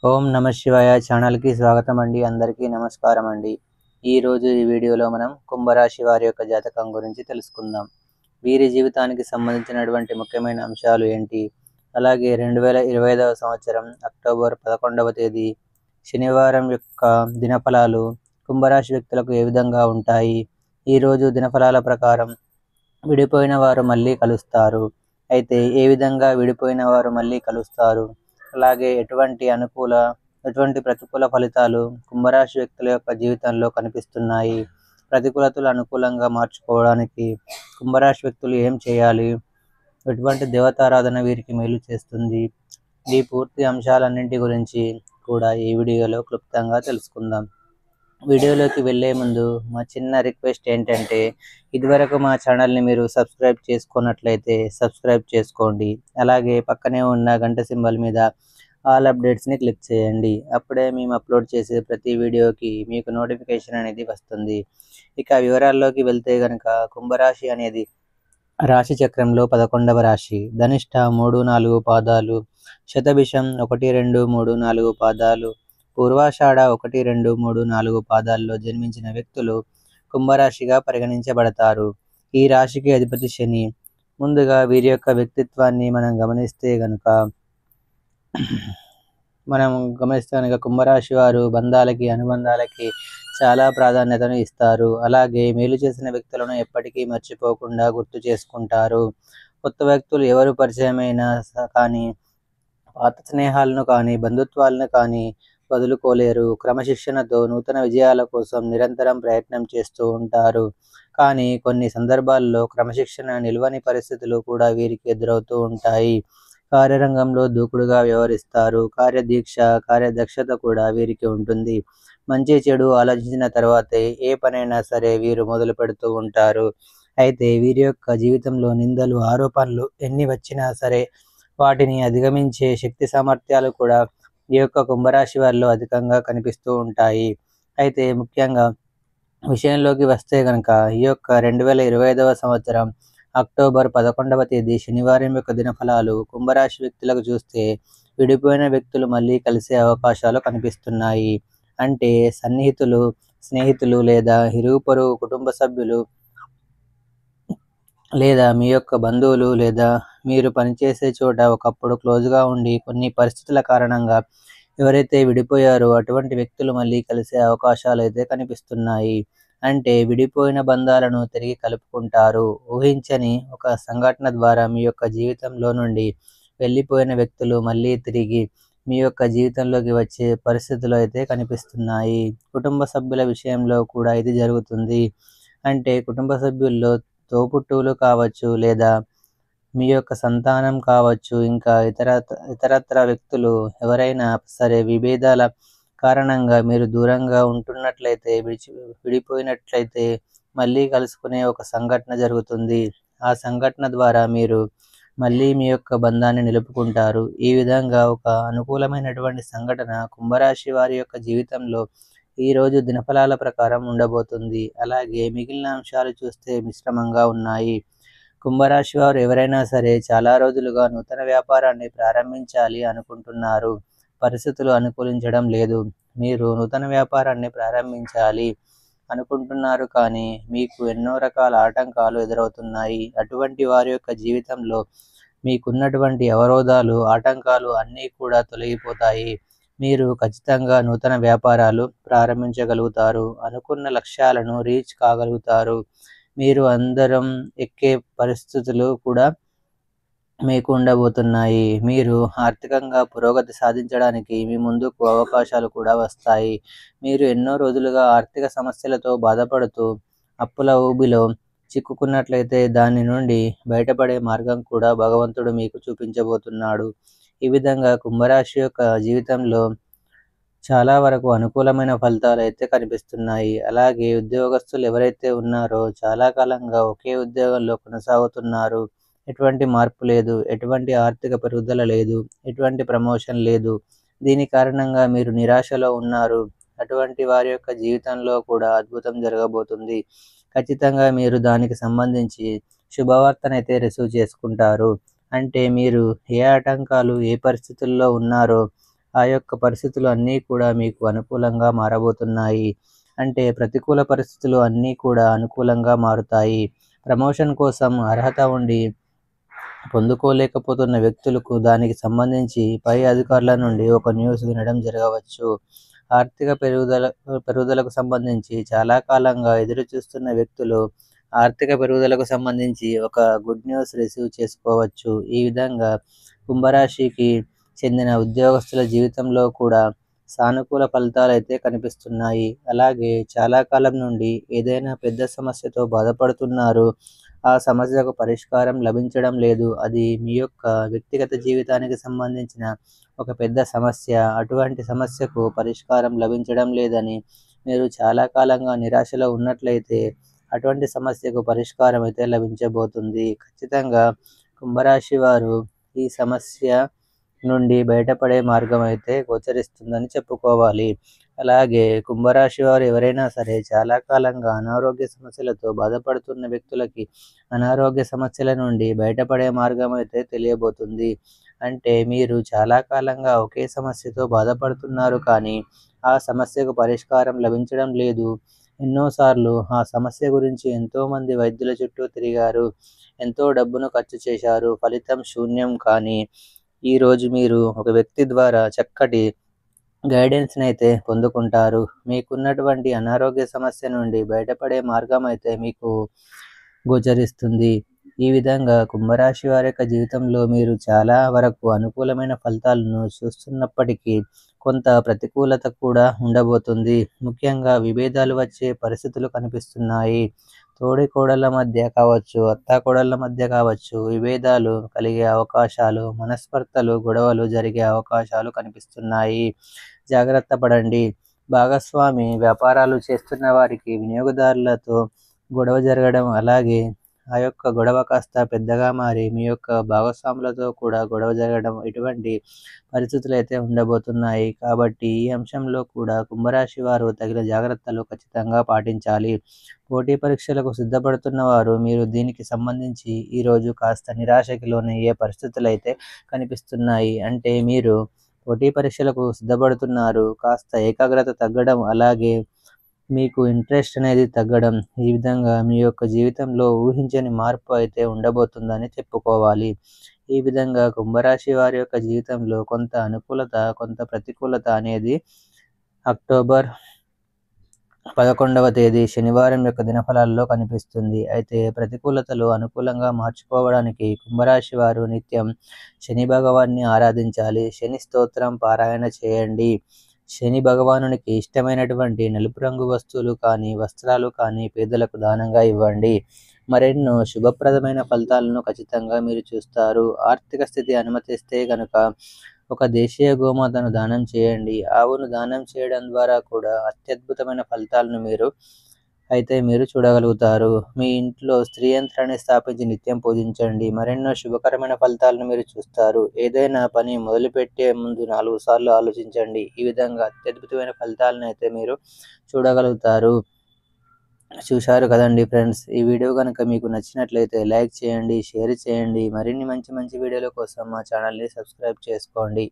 ఓం నమ శివాయ ఛానల్కి స్వాగతం అండి. అందరికీ నమస్కారం అండి. ఈరోజు ఈ వీడియోలో మనం కుంభరాశి వారి యొక్క జాతకం గురించి తెలుసుకుందాం. వీరి జీవితానికి సంబంధించినటువంటి ముఖ్యమైన అంశాలు ఏంటి, అలాగే 2025వ సంవత్సరం అక్టోబర్ 11వ తేదీ శనివారం యొక్క దినఫలాలు కుంభరాశి వ్యక్తులకు ఏ విధంగా ఉంటాయి. ఈరోజు దినఫలాల ప్రకారం విడిపోయిన వారు మళ్ళీ కలుస్తారు. అయితే ఏ విధంగా విడిపోయిన వారు మళ్ళీ కలుస్తారు, అలాగే ఎటువంటి ప్రతికూల ఫలితాలు కుంభరాశి వ్యక్తుల యొక్క జీవితంలో కనిపిస్తున్నాయి, ప్రతికూలతలు అనుకూలంగా మార్చుకోవడానికి కుంభరాశి వ్యక్తులు ఏం చేయాలి, ఎటువంటి దేవతారాధన వీరికి మేలు చేస్తుంది, ఈ పూర్తి అంశాలన్నింటి గురించి కూడా ఈ వీడియోలో క్లుప్తంగా తెలుసుకుందాం. వీడియోలోకి వెళ్ళే ముందు మా చిన్న రిక్వెస్ట్ ఏంటంటే, ఇదివరకు మా ఛానల్ని మీరు సబ్స్క్రైబ్ చేసుకున్నట్లయితే సబ్స్క్రైబ్ చేసుకోండి. అలాగే పక్కనే ఉన్న గంట సింబల్ మీద ఆల్ అప్డేట్స్ని క్లిక్ చేయండి. అప్పుడే మేము అప్లోడ్ చేసే ప్రతి వీడియోకి మీకు నోటిఫికేషన్ అనేది వస్తుంది. ఇక వివరాల్లోకి వెళ్తే కనుక, కుంభరాశి అనేది రాశి చక్రంలో 11వ రాశి. ధనిష్ట 3-4 పాదాలు, శతభిషం 1-2-3-4 పాదాలు, పూర్వాషాఢ 1-2-3-4 పాదాల్లో జన్మించిన వ్యక్తులు కుంభరాశిగా పరిగణించబడతారు. ఈ రాశికి అధిపతి శని. ముందుగా వీరి యొక్క వ్యక్తిత్వాన్ని మనం గమనిస్తే కనుక కుంభరాశి వారు బంధాలకి, అనుబంధాలకి చాలా ప్రాధాన్యతను ఇస్తారు. అలాగే మేలు చేసిన వ్యక్తులను ఎప్పటికీ మర్చిపోకుండా గుర్తు చేసుకుంటారు. కొత్త వ్యక్తులు ఎవరు పరిచయమైనా కానీ పాత స్నేహాలను కానీ బంధుత్వాలను కానీ వదులుకోలేరు. క్రమశిక్షణతో నూతన విజయాల కోసం నిరంతరం ప్రయత్నం చేస్తూ ఉంటారు. కానీ కొన్ని సందర్భాల్లో క్రమశిక్షణ నిలవని పరిస్థితులు కూడా వీరికి ఎదురవుతూ ఉంటాయి. కార్యరంగంలో దూకుడుగా వ్యవహరిస్తారు. కార్యదీక్ష, కార్యదక్షత కూడా వీరికి ఉంటుంది. మంచి చెడు ఆలోచించిన తర్వాతే ఏ పనైనా సరే వీరు మొదలు పెడుతూ ఉంటారు. అయితే వీరి యొక్క జీవితంలో నిందలు, ఆరోపణలు ఎన్ని వచ్చినా సరే వాటిని అధిగమించే శక్తి సామర్థ్యాలు కూడా ఈ యొక్క కుంభరాశి వారిలో అధికంగా కనిపిస్తూ ఉంటాయి. అయితే ముఖ్యంగా విషయంలోకి వస్తే కనుక, ఈ యొక్క 2025వ సంవత్సరం అక్టోబర్ 11వ తేదీ శనివారం యొక్క దినఫలాలు కుంభరాశి వ్యక్తులకు చూస్తే, విడిపోయిన వ్యక్తులు మళ్ళీ కలిసే అవకాశాలు కనిపిస్తున్నాయి. అంటే సన్నిహితులు, స్నేహితులు లేదా ఇరుగు పొరుగు కుటుంబ సభ్యులు లేదా మీ యొక్క బంధువులు లేదా మీరు పనిచేసే చోట ఒకప్పుడు క్లోజ్గా ఉండి కొన్ని పరిస్థితుల కారణంగా ఎవరైతే విడిపోయారో అటువంటి వ్యక్తులు మళ్ళీ కలిసే అవకాశాలు అయితే కనిపిస్తున్నాయి. అంటే విడిపోయిన బంధాలను తిరిగి కలుపుకుంటారు. ఊహించని ఒక సంఘటన ద్వారా మీ యొక్క జీవితంలో నుండి వెళ్ళిపోయిన వ్యక్తులు మళ్ళీ తిరిగి మీ యొక్క జీవితంలోకి వచ్చే పరిస్థితులు అయితే కనిపిస్తున్నాయి. కుటుంబ సభ్యుల విషయంలో కూడా ఇది జరుగుతుంది. అంటే కుటుంబ సభ్యుల్లో తోబుట్టువులు కావచ్చు, లేదా మీ యొక్క సంతానం కావచ్చు, ఇంకా ఇతరత్ర వ్యక్తులు ఎవరైనా సరే విభేదాల కారణంగా మీరు దూరంగా ఉంటున్నట్లయితే, విడిపోయినట్లయితే మళ్ళీ కలుసుకునే ఒక సంఘటన జరుగుతుంది. ఆ సంఘటన ద్వారా మీరు మళ్ళీ మీ యొక్క బంధాన్ని నిలుపుకుంటారు. ఈ విధంగా ఒక అనుకూలమైనటువంటి సంఘటన కుంభరాశి వారి యొక్క జీవితంలో ఈరోజు దినఫలాల ప్రకారం ఉండబోతుంది. అలాగే మిగిలిన అంశాలు చూస్తే మిశ్రమంగా ఉన్నాయి. కుంభరాశి వారు ఎవరైనా సరే చాలా రోజులుగా నూతన వ్యాపారాన్ని ప్రారంభించాలి అనుకుంటున్నారు. పరిస్థితులు అనుకూలించడం లేదు. మీరు నూతన వ్యాపారాన్ని ప్రారంభించాలి అనుకుంటున్నారు, కానీ మీకు ఎన్నో రకాల ఆటంకాలు ఎదురవుతున్నాయి. అటువంటి వారి యొక్క జీవితంలో మీకున్నటువంటి అవరోధాలు, ఆటంకాలు అన్నీ కూడా తొలగిపోతాయి. మీరు ఖచ్చితంగా నూతన వ్యాపారాలు ప్రారంభించగలుగుతారు. అనుకున్న లక్ష్యాలను రీచ్ కాగలుగుతారు. మీరు అందరం ఎక్కే పరిస్థితులు కూడా మీకు ఉండబోతున్నాయి. మీరు ఆర్థికంగా పురోగతి సాధించడానికి మీ ముందుకు అవకాశాలు కూడా వస్తాయి. మీరు ఎన్నో రోజులుగా ఆర్థిక సమస్యలతో బాధపడుతూ అప్పుల ఊబిలో చిక్కుకున్నట్లయితే దాని నుండి బయటపడే మార్గం కూడా భగవంతుడు మీకు చూపించబోతున్నాడు. ఈ విధంగా కుంభరాశి యొక్క జీవితంలో చాలా వరకు అనుకూలమైన ఫలితాలు అయితే కనిపిస్తున్నాయి. అలాగే ఉద్యోగస్తులు ఎవరైతే ఉన్నారో చాలా కాలంగా ఒకే ఉద్యోగంలో కొనసాగుతున్నారు. ఎటువంటి మార్పు లేదు, ఎటువంటి ఆర్థిక పెరుగుదల లేదు, ఎటువంటి ప్రమోషన్ లేదు. దీని కారణంగా మీరు నిరాశలో ఉన్నారు. అటువంటి వారి యొక్క జీవితంలో కూడా అద్భుతం జరగబోతుంది. ఖచ్చితంగా మీరు దానికి సంబంధించి శుభవార్తనైతే రిసీవ్ చేసుకుంటారు. అంటే మీరు ఏ ఆటంకాలు, ఏ పరిస్థితుల్లో ఉన్నారో ఆ యొక్క పరిస్థితులు అన్నీ కూడా మీకు అనుకూలంగా మారబోతున్నాయి. అంటే ప్రతికూల పరిస్థితులు అన్నీ కూడా అనుకూలంగా మారుతాయి. ప్రమోషన్ కోసం అర్హత ఉండి పొందుకోలేకపోతున్న వ్యక్తులకు దానికి సంబంధించి పై అధికారుల నుండి ఒక న్యూస్ వినడం జరగవచ్చు. ఆర్థిక పెరుగుదలకు సంబంధించి చాలా కాలంగా ఎదురుచూస్తున్న వ్యక్తులు ఆర్థిక పెరుగుదలకు సంబంధించి ఒక గుడ్ న్యూస్ రిసీవ్ చేసుకోవచ్చు. ఈ విధంగా కుంభరాశికి చెందిన ఉద్యోగస్తుల జీవితంలో కూడా సానుకూల ఫలితాలైతే కనిపిస్తున్నాయి. అలాగే చాలా కాలం నుండి ఏదైనా పెద్ద సమస్యతో బాధపడుతున్నారు. ఆ సమస్యకు పరిష్కారం లభించడం లేదు. అది మీ యొక్క వ్యక్తిగత జీవితానికి సంబంధించిన ఒక పెద్ద సమస్య. అటువంటి సమస్యకు పరిష్కారం లభించడం లేదని మీరు చాలా కాలంగా నిరాశలో ఉన్నట్లయితే అటువంటి సమస్యకు పరిష్కారం అయితే లభించబోతుంది. ఖచ్చితంగా కుంభరాశి వారు ఈ సమస్య నుండి బయటపడే మార్గం అయితే గోచరిస్తుందని చెప్పుకోవాలి. అలాగే కుంభరాశి వారు ఎవరైనా సరే చాలా కాలంగా అనారోగ్య సమస్యలతో బాధపడుతున్న వ్యక్తులకి అనారోగ్య సమస్యల నుండి బయటపడే మార్గం అయితే తెలియబోతుంది. అంటే మీరు చాలా కాలంగా ఒకే సమస్యతో బాధపడుతున్నారు కానీ ఆ సమస్యకు పరిష్కారం లభించడం లేదు. ఎన్నోసార్లు ఆ సమస్య గురించి ఎంతోమంది వైద్యుల చుట్టూ తిరిగారు. ఎంతో డబ్బును ఖర్చు చేశారు. ఫలితం శూన్యం. కానీ ఈరోజు మీరు ఒక వ్యక్తి ద్వారా చక్కటి గైడెన్స్‌ని అయితే పొందుకుంటారు. మీకున్నటువంటి అనారోగ్య సమస్య నుండి బయటపడే మార్గం అయితే మీకు గోచరిస్తుంది. ఈ విధంగా కుంభరాశి వారి యొక్క జీవితంలో మీరు చాలా వరకు అనుకూలమైన ఫలితాలను చూస్తున్నప్పటికీ కొంత ప్రతికూలత కూడా ఉండబోతుంది. ముఖ్యంగా విభేదాలు వచ్చే పరిస్థితులు కనిపిస్తున్నాయి. తోడికోడళ్ళ మధ్య కావచ్చు, అత్తాకోడళ్ళ మధ్య కావచ్చు, విభేదాలు కలిగే అవకాశాలు, మనస్పర్ధలు, గొడవలు జరిగే అవకాశాలు కనిపిస్తున్నాయి. జాగ్రత్త పడండి. భాగస్వామి వ్యాపారాలు చేస్తున్న వారికి వినియోగదారులతో గొడవ జరగడం, అలాగే ఆ యొక్క గొడవ కాస్త పెద్దగా మారి మీ యొక్క భాగస్వాములతో కూడా గొడవ జరగడం, ఇటువంటి పరిస్థితులు అయితే ఉండబోతున్నాయి. కాబట్టి ఈ అంశంలో కూడా కుంభరాశి వారు తగిన జాగ్రత్తలు ఖచ్చితంగా పాటించాలి. పోటీ పరీక్షలకు సిద్ధపడుతున్న వారు మీరు దీనికి సంబంధించి ఈరోజు కాస్త నిరాశకి లోనయ్యే పరిస్థితులు అయితే కనిపిస్తున్నాయి. అంటే మీరు పోటీ పరీక్షలకు సిద్ధపడుతున్నారు. కాస్త ఏకాగ్రత తగ్గడం, అలాగే మీకు ఇంట్రెస్ట్ అనేది తగ్గడం, ఈ విధంగా మీ యొక్క జీవితంలో ఊహించని మార్పు అయితే ఉండబోతుందని చెప్పుకోవాలి. ఈ విధంగా కుంభరాశి వారి యొక్క జీవితంలో కొంత అనుకూలత, కొంత ప్రతికూలత అనేది అక్టోబర్ 11వ తేదీ శనివారం యొక్క దినఫలాల్లో కనిపిస్తుంది. అయితే ప్రతికూలతలు అనుకూలంగా మార్చుకోవడానికి కుంభరాశి వారు నిత్యం శని భగవాన్ని ఆరాధించాలి. శని స్తోత్రం పారాయణ చేయండి. శని భగవానునికి ఇష్టమైనటువంటి నలుపు రంగు వస్తువులు కానీ, వస్త్రాలు కానీ పేదలకు దానంగా ఇవ్వండి. మరెన్నో శుభప్రదమైన ఫలితాలను ఖచ్చితంగా మీరు చూస్తారు. ఆర్థిక స్థితి అనుమతిస్తే గనుక ఒక దేశీయ గోమాతను దానం చేయండి. ఆవును దానం చేయడం ద్వారా కూడా అత్యద్భుతమైన ఫలితాలను మీరు చూడగలుగుతారు. మీ ఇంట్లో స్త్రీ యంత్రాన్ని స్థాపించి నిత్యం పూజించండి. మరెన్నో శుభకరమైన ఫలితాలను మీరు చూస్తారు. ఏదైనా పని మొదలుపెట్టే ముందు 4 సార్లు ఆలోచించండి. ఈ విధంగా అత్యద్భుతమైన ఫలితాలను అయితే మీరు చూడగలుగుతారు. చూశారు కదండి ఫ్రెండ్స్. ఈ వీడియో కనుక మీకు నచ్చినట్లయితే లైక్ చేయండి, షేర్ చేయండి. మరిన్ని మంచి మంచి వీడియోల కోసం మా ఛానల్ని సబ్స్క్రైబ్ చేసుకోండి.